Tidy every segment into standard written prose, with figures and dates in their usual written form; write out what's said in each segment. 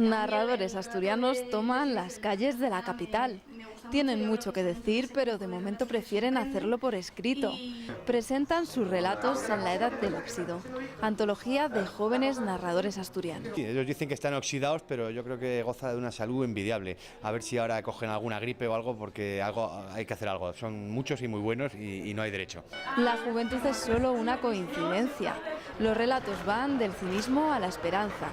Narradores asturianos toman las calles de la capital. Tienen mucho que decir, pero de momento prefieren hacerlo por escrito. Presentan sus relatos en la Edad del Óxido, antología de jóvenes narradores asturianos. Sí, ellos dicen que están oxidados, pero yo creo que goza de una salud envidiable. A ver si ahora cogen alguna gripe o algo, porque hay que hacer algo. Son muchos y muy buenos y no hay derecho. La juventud es solo una coincidencia. Los relatos van del cinismo a la esperanza.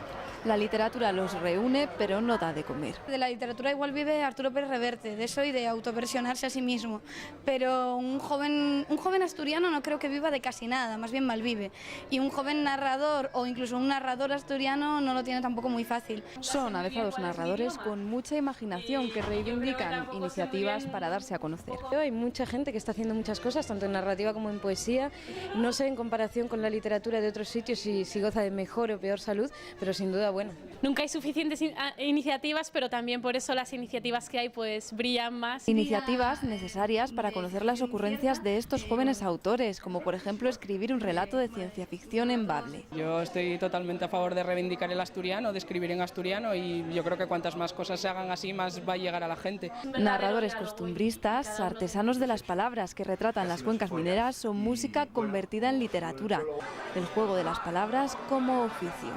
La literatura los reúne, pero no da de comer. De la literatura igual vive Arturo Pérez Reverte, de eso y de autoversionarse a sí mismo. Pero un joven asturiano no creo que viva de casi nada, más bien malvive. Y un joven narrador o incluso un narrador asturiano no lo tiene tampoco muy fácil. Son avezados narradores con mucha imaginación que reivindican iniciativas para darse a conocer. Hay mucha gente que está haciendo muchas cosas, tanto en narrativa como en poesía. No sé en comparación con la literatura de otros sitios si goza de mejor o peor salud, pero sin duda bueno. Nunca hay suficientes iniciativas, pero también por eso las iniciativas que hay pues brillan más. Iniciativas necesarias para conocer las ocurrencias de estos jóvenes autores, como por ejemplo escribir un relato de ciencia ficción en bable. Yo estoy totalmente a favor de reivindicar el asturiano, de escribir en asturiano, y yo creo que cuantas más cosas se hagan así, más va a llegar a la gente. Narradores costumbristas, artesanos de las palabras que retratan las cuencas mineras o música convertida en literatura. El juego de las palabras como oficio.